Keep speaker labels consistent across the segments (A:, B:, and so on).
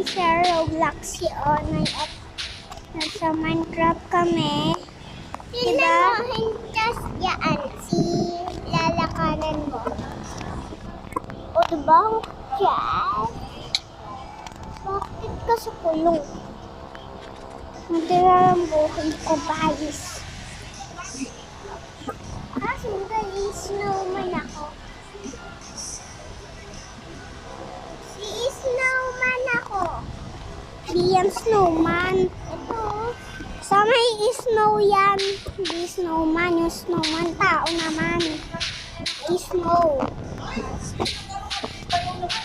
A: sa Roblox si Onay at nasa Minecraft kami. Diba? Hintas yan si lalakanan mo. O diba? Diyan? Bakit ka sa kulong? Hindi lang buhay ko, bayis. Kasi snowman ako. Si snowman ako. Di yan snowman. Ito. Sa may snow yan. Di snowman. Yung snowman, tao naman. Snow.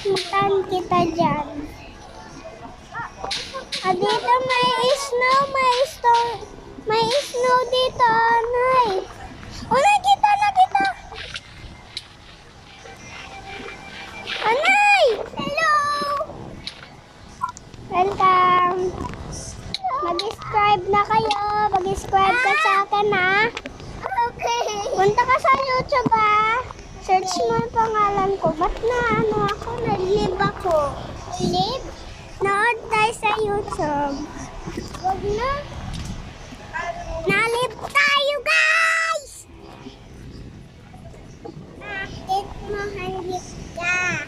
A: Makan kita dyan. Ah, dito may snow dito, Nay. Oh, nakita. Anay! Hello! Welcome! Mag-subscribe na kayo. Mag-subscribe ka sa akin, ha? Okay. Punta ka sa YouTube, ha? Search mo ang pangalan ko. Ba't na ako? Nag-live ako. Live? Nood tayo sa YouTube. Huwag na. Na-live tayo, guys! Bakit mahalip ka?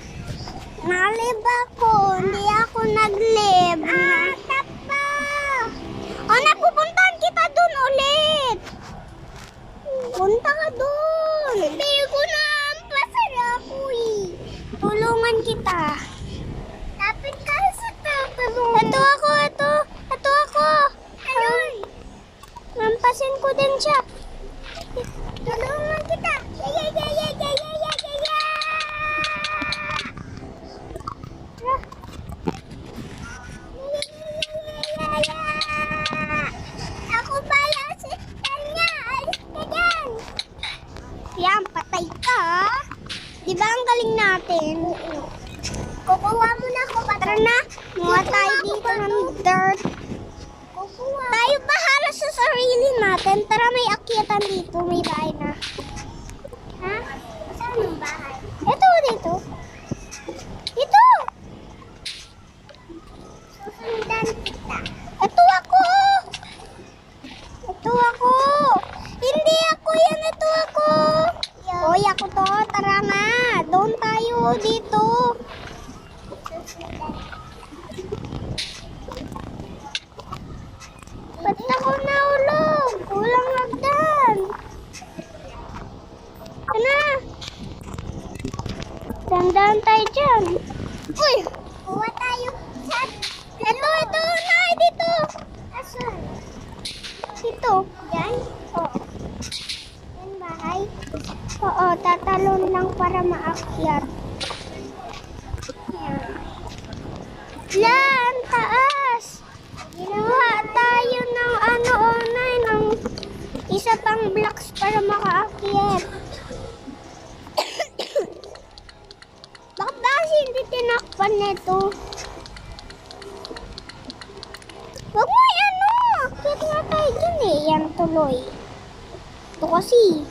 A: Na-live ako. Hindi ako nag-live. Tapa! O, napupuntahan kita dun ulit. Punta ka dun. Hindi ko na ampasan ako eh. Tulungan kita. Tapit ka sa tatulungan. Ito ako. Ayun. Mampasin ko din siya. Tulungan kita. Ako pala si Tanya. Alis ka dyan. Yan, patay ka. Diba ang galing natin? Kukuha mo na ako. Tara na. Muha tayo dito ng dirt. Tayo bahala sa sarili natin. Tara, may akyatan dito. May bahay na. Ha? Saan yung bahay? Ito, dito. Ito! Susundan kita. Ito ako! Hindi ako yan. Ito ako! Hoy, ako to. Tara na. Doon tayo dito. Ba't ako naulog? Kulang hagdan. Ano? Tandaan tayo dyan. Uy! Kuha tayo. Ito. Nay, dito. Asan? Dito. Yan? Oo. Yan bahay? Oo, tatalon lang para maakyat. Yan. Yan, taas. Ginawa tayo ng ng isa pang blocks para makaakyat. Bakit ba kasi hindi tinakpan nito? Huwag mo Kit nga tayo dyan eh. Yan tuloy. Ito kasi.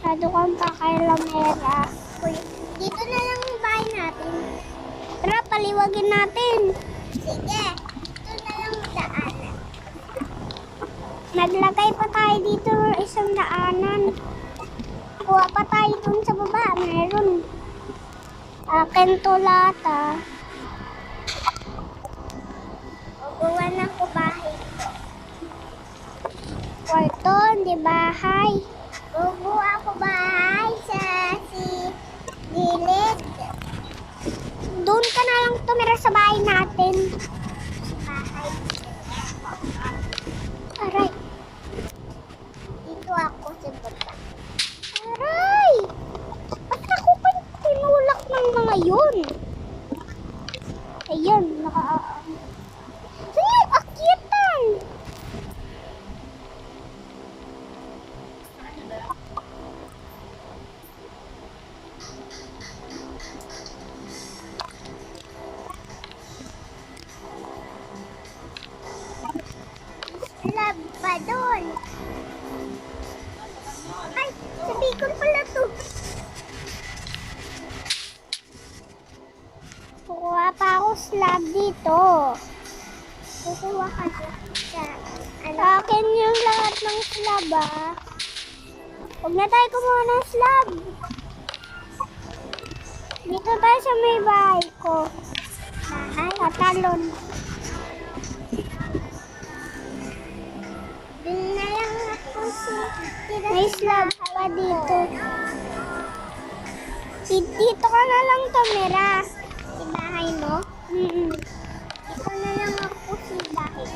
A: Masyado kang pakailamera. Uy, dito na lang yung bahay natin. Tara, paliwagin natin. Sige. Ito na lang yung daanan. Naglagay pa tayo dito ng isang daanan. Kuha pa tayo dun sa baba. Meron. Akin to lahat ah. Kuha na ko bahay ko. Kwarto, hindi bahay. Kuha ako bahay sa gilid. Doon ka na lang tumira sa bahay natin. Bahay. Aray. Dito ako sa baba. Aray! Ba't ako pa tinulak ng mga yun? Ayun, saan yung akyatan? Labador. dito. Kukuha ka sa akin yung lahat ng slab, ah. Huwag na tayo kumuha ng slab. Dito tayo sa may bahay ko. Tatalon. Dun na lang ako may slab pa dito. Dito ka na lang tumira. Si bahay mo? Dito na lang ako si bahay.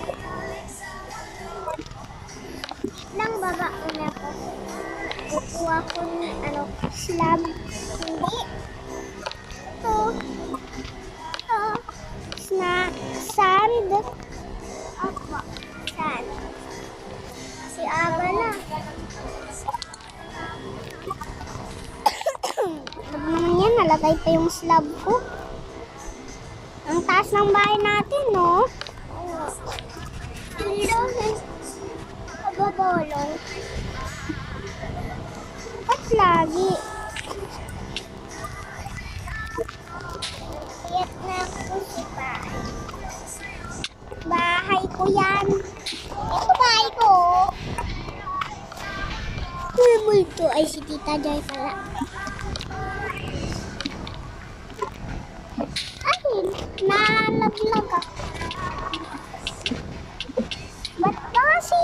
A: Lang baba ko na po. Kukuha ko ng slab. Hindi. Ito. Sand. Opo. Sand. Si Aba na. Naman yan, nalagay pa yung slab ko. Ang taas ng bahay natin, no? Kababolong. Ba't lagi? Kiyat na ako si bahay. Bahay ko yan. Ito bahay ko. Multo ay si Tita Joy pala. Ay, nalaglag ako. Ba't ba kasi?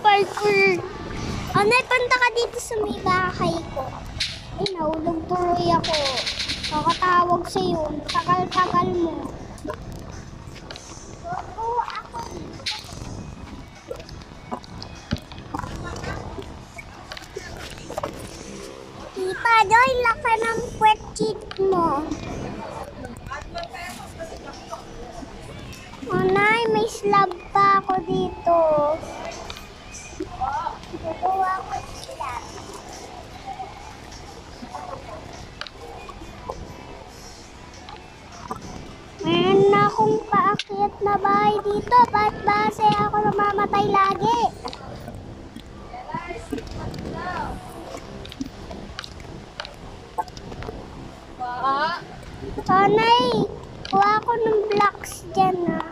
A: Parkour. Anay, punta ka dito sa may bahay ko. Ay, nahulog tuloy ako. Kakatawag sa'yo. Tagal-tagal mo. Tita Joy, laka ng puwet cheek mo. Anay, may slab pa ako dito. Kukuha ko slab. Meron na akong paakyat na bahay dito. Ba't base ako namamatay lagi? Anay, kuha ko ng blocks dyan, ah.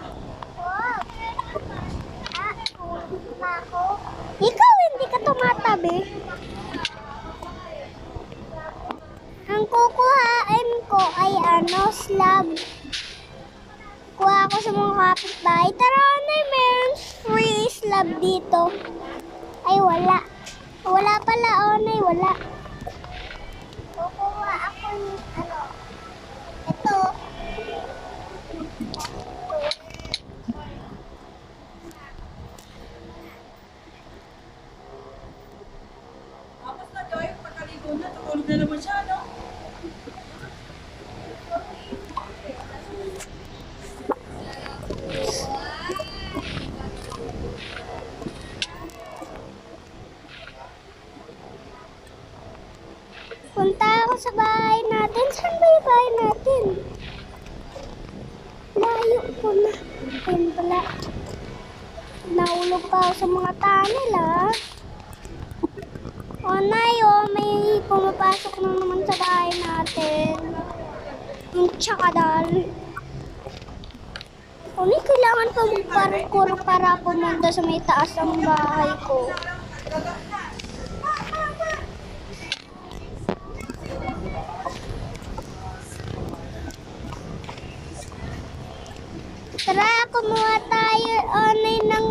A: Ikaw, hindi ka tumatabi. Ang kukuhain ko ay slab. Kuha ko sa mga kapitbahay. Tara, Anay, meron free slab dito. Ay, wala. Wala pala, Anay, wala. Kukuha ako ng ito.
B: Tapos na, Joy, pagkaligo na, tutulog na naman siya, no?
A: Punta ako sa bahay natin. Saan ba yung bahay natin? Layo ko na. Ayun pala. Naulog pa ako sa mga tunnel, ah. Nay, may pumapasok na naman sa bahay natin. Ang tsakadal. Nay, kailangan pa mag-parkour para pumunta sa may taas ng bahay ko. Tara, kumuha tayo, Nay, ng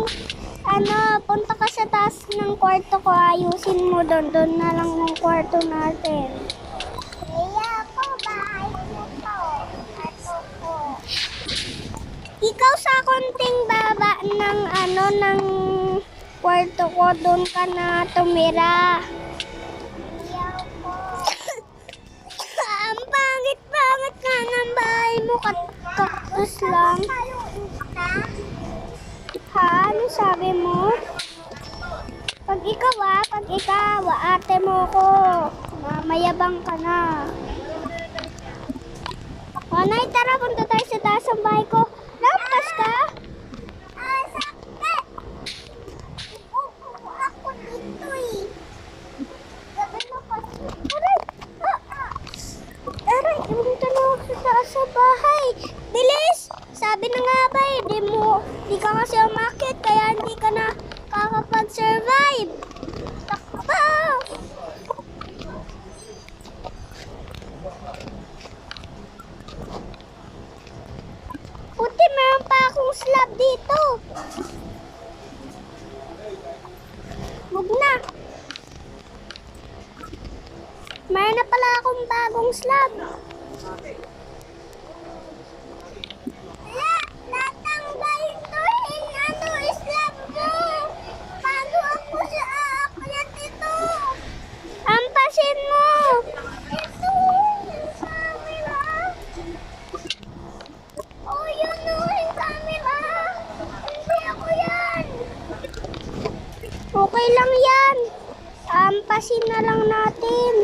A: punta ka sa taas ng kwarto ko, ayusin mo doon na lang yung kwarto natin. Kaya ako, bahay mo to. Ato ko. Ikaw sa konting baba ng ng kwarto ko, doon ka na tumira. Kaya ko. Ang pangit-pangit ka ng bahay mo, kaktus lang. Ha? Ano sabi mo? Pag ikaw, ate mo ko. Mayabang ka na. Nay, tara, punta tayo sa taas ng bahay ko. Lampas ka? Sakit! Ako dito, eh. Gabi na kasi. Aray! ka kasi umakit, kaya hindi ka na kakapag-survive. Takbo! Puti, meron pa akong slab dito. Huwag na. Meron na pala akong bagong slab. Natanggal ito. Slab mo. Bago ako sa aakyat ito. Ampasin mo. Ito. Yung camera. Oh, yun o. Yung camera. Hindi ako yan. Okay lang yan. Ampasin na lang natin.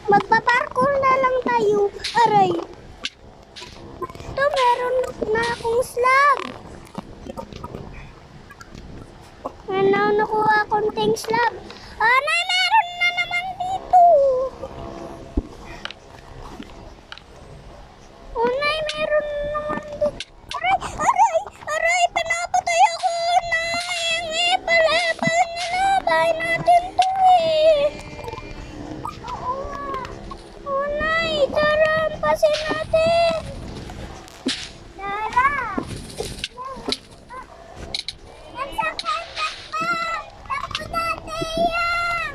A: Magpaparkour na lang tayo. Aray. Ito, meron na akong slab. Ano, nakuha konting slab. Meron na naman dito. Nay, meron na naman dito. Aray, pinapatay ako. Nay, epal nila. Bahay natin to eh. Nay, tara, ampasin natin. Tara. Takbo natin yan.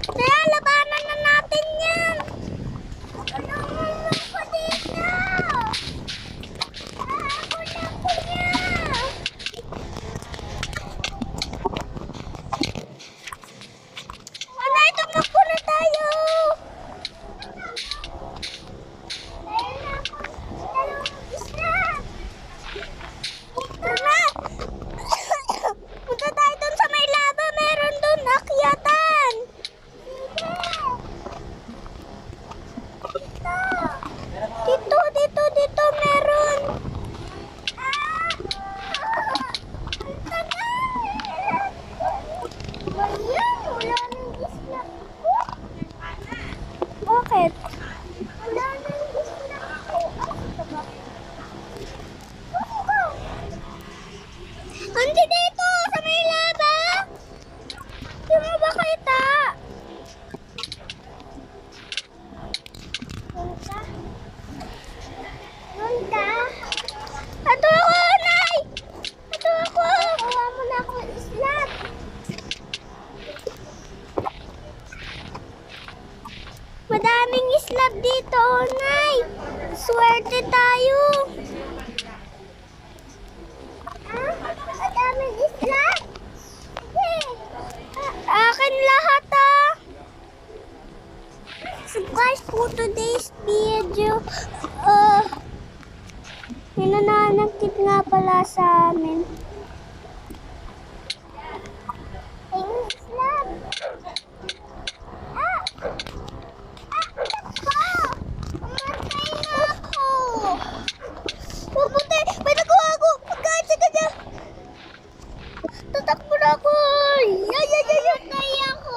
A: Kaya, labanan na natin yan. Tulungan mo ko dito. Hahakunan ko yan. Nay, tumakbo na tayo. Meron na akong dalawang isla. Tara! Punta tayo dun sa may lava. Meron dun akyatan. Dito meron. Wala nang isla. Bakit? Wala nang isla. Andi dito sa may lava. Di mo ba kita? Punta. Ato ako, Nay! Ato ako! Kuha mo na akong islat. Madaming islat dito, Nay. Swerte tayo. Madaming islat? Akin lahat ah. So guys, for today's video, may nananakit nga pala sa amin. Ayun, islam. Takbo! Umatay na ako. Puputi, may nakuha ako. Pagkain sa kanya. Tatakbo na ako. Umatay ako.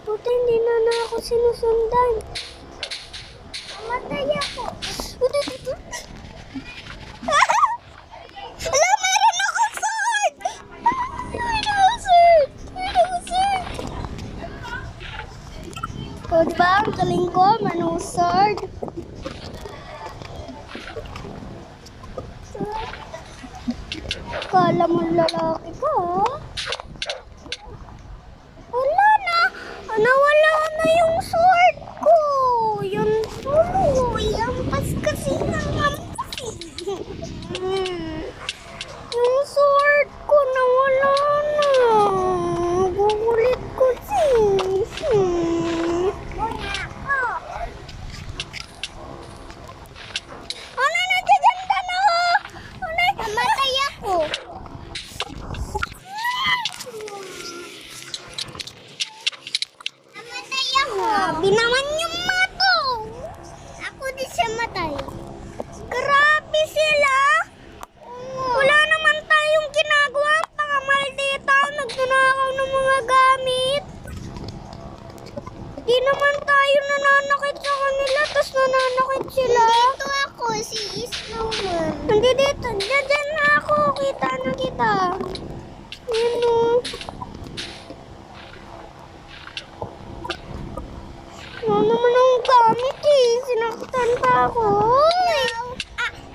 A: Puti, hindi na ako sinusundan. Umatay ako. Alam, meron akong sword! Meron akong sword! O, diba? Ang galing ko, manusword. Kala mo lalaki ko, ha? Wala na! Nawala na yung sword ko! Yun tuloy! Ampas kasi ng ampas. Yung sword ko nawala na. Gugulit ko Ano, nandiyan na ako! Namatay ako! Namatay ako! Grabe naman yung mato! Ako di siya matay. Grabe sila! Hindi dito. Diyan na ako. Kita na kita. Yan o. Ano naman ang gamit eh. Sinaktan pa ako. Uy!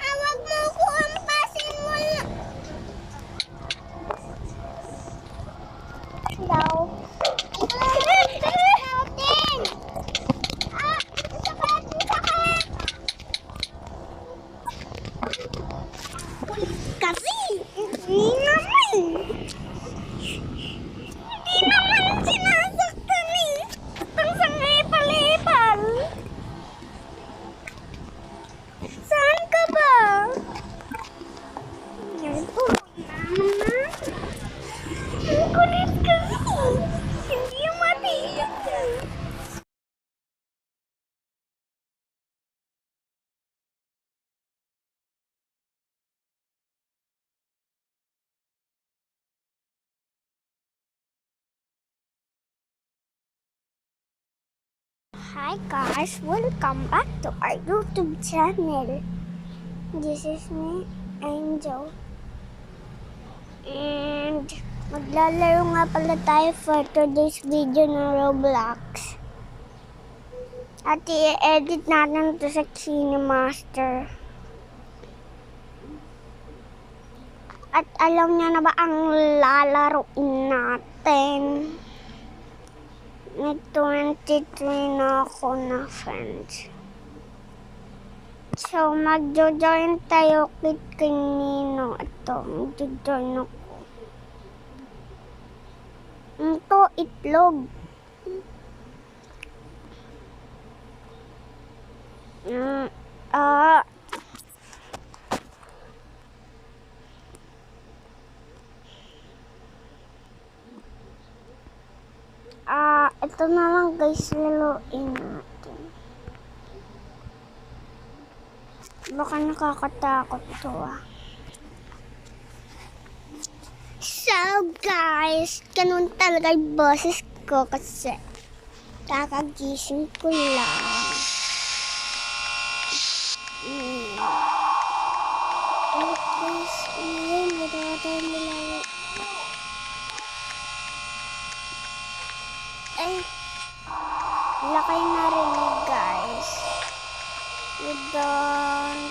A: Awag mo ko. Ampasin mo na. Daw. Sakit natin. Sakit. Kasi, hindi naman. Hindi naman sinasaktan eh. Ang sangay-palipal. Saan ka ba? Yan po. Mama. Ang kulit kasi. Hindi yung matiyak. Hi guys, welcome back to our YouTube channel. This is me, Angel. And maglalaro nga pala tayo for today's video ng Roblox. At i-edit natin ito sa KineMaster. At alam niyo na ba ang lalaroin natin? May 23 na ako na friends. So, magjo-join tayo kit kanino. Ito, magjo-join ako. Ito, itlog. Ito na lang guys, laluin natin. Baka nakakatakot to So guys, ganun talaga yung boses ko kasi kakagising ko lang. Ay, laki na rin guys. We don't...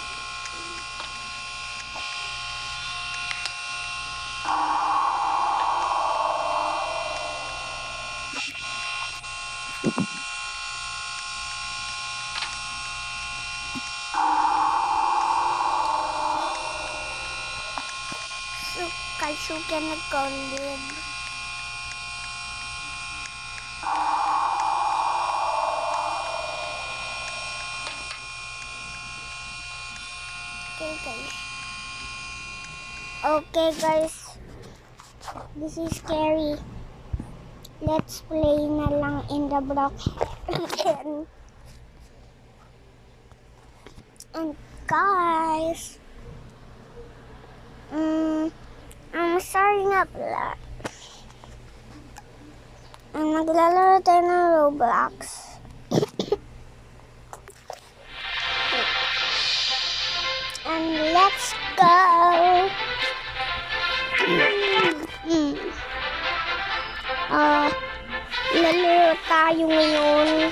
A: Suka na kaulit. Okay guys, this is scary. Let's play na lang in the block. And guys, I'm sorry nga pala. Naglalaro tayo ng Roblox. And let's go! Lalaro tayo ngayon.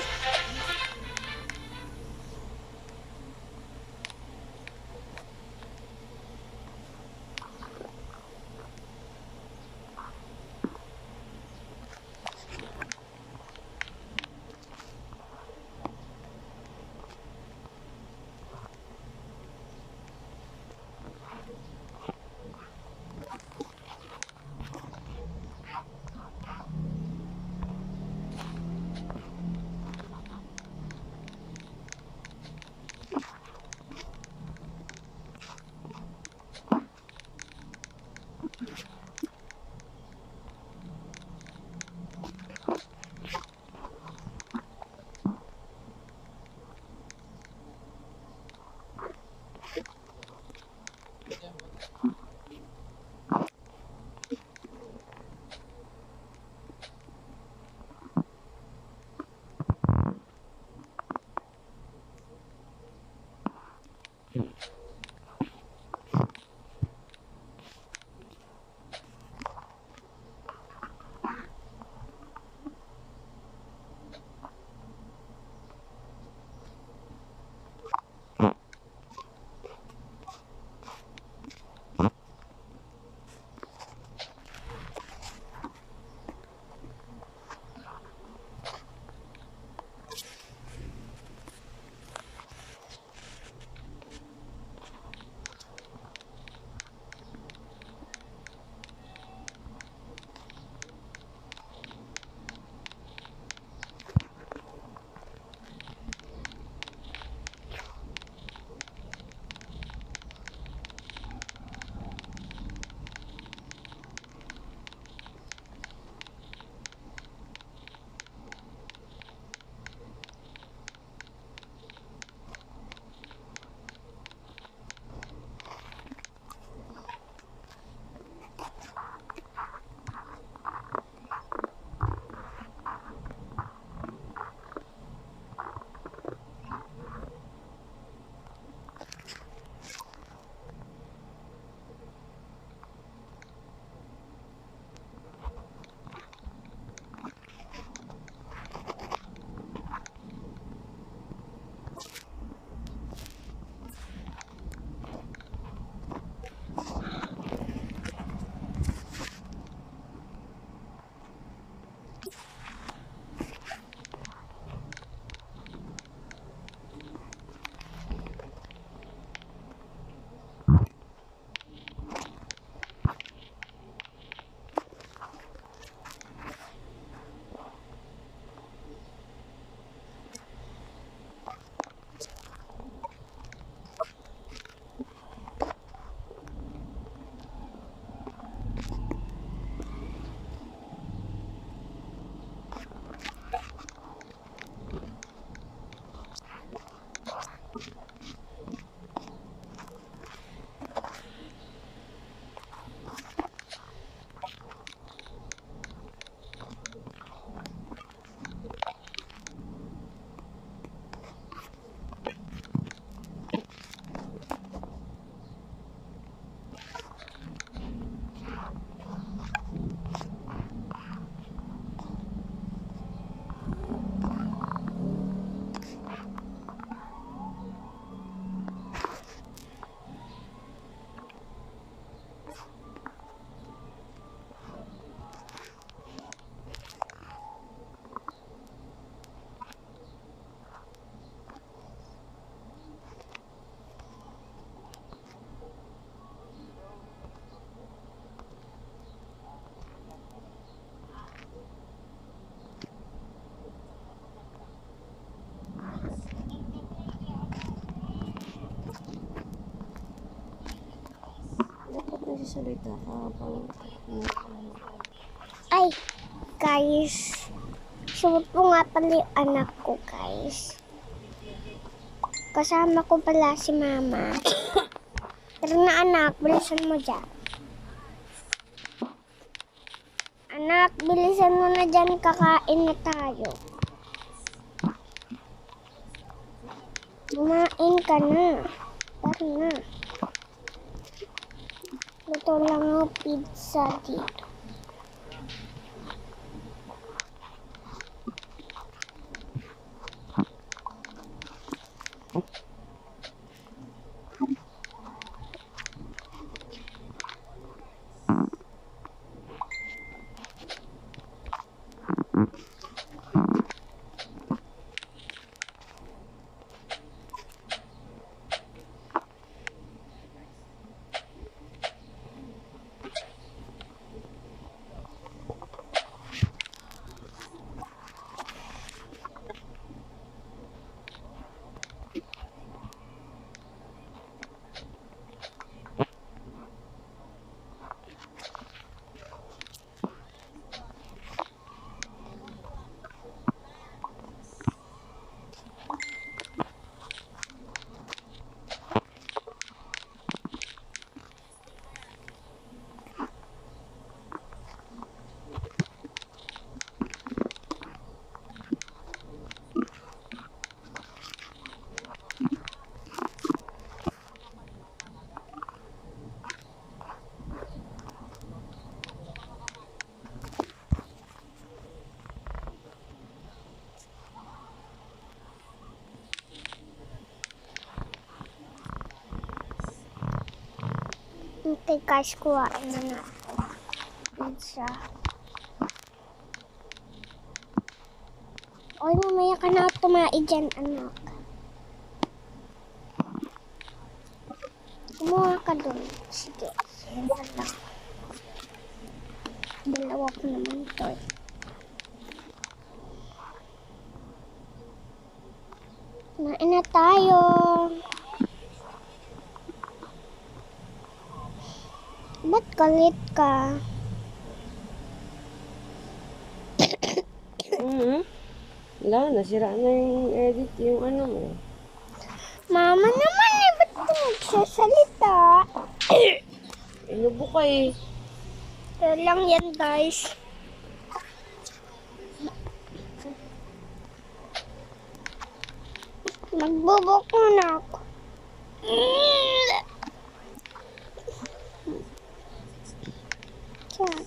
C: magsalita ka habang
A: Ay, guys. Suot po nga pala yung anak ko, guys. Kasama ko pala si mama. Tara na anak, bilisan mo dyan. Anak, bilisan mo na dyan, kakain na tayo. Kumain ka na. Tara na. Luto lang ang pizza dito. Okay guys, kuhain na ako. Pizza. Oy, mamaya ka na tumain dyan, anak. Kumuha ka dun. Sige. Dalawa ko naman ito. Kumain na tayo. Ba't galit ka?
C: Wala, nasira na yung edit yung ano mo.
A: Mama naman eh, ba't ka nagsasalita?
C: Inubo ka eh.
A: Ito lang yan guys. Magbubok na ako. Tiyan.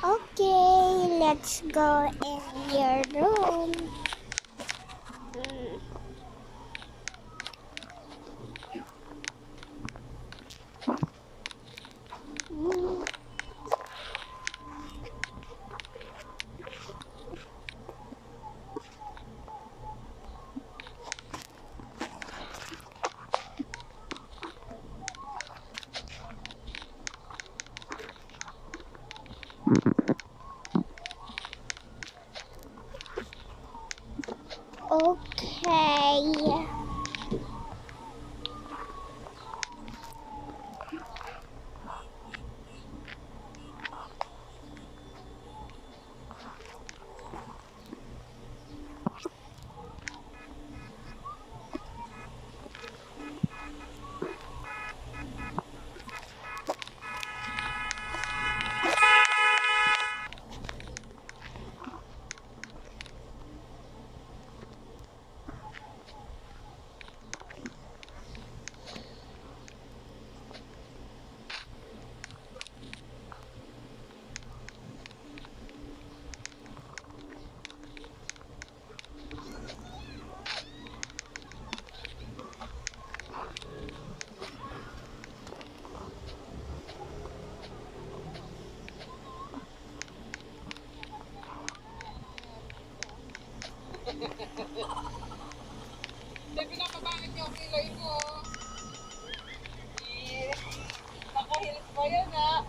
A: Okay, let's go in your room.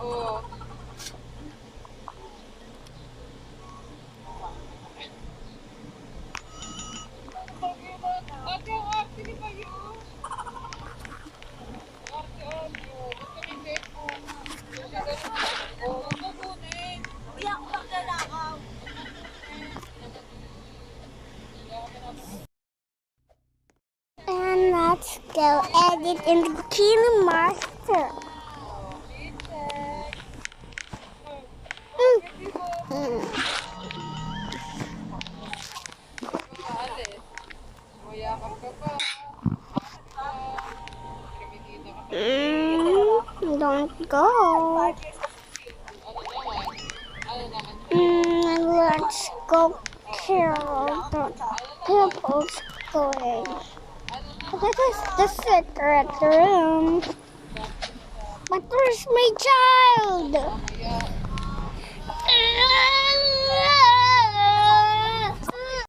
B: Oo.
A: And let's go edit in the KineMaster. Don't go. Let's go kill the people's going. This is the secret room. But where's my child?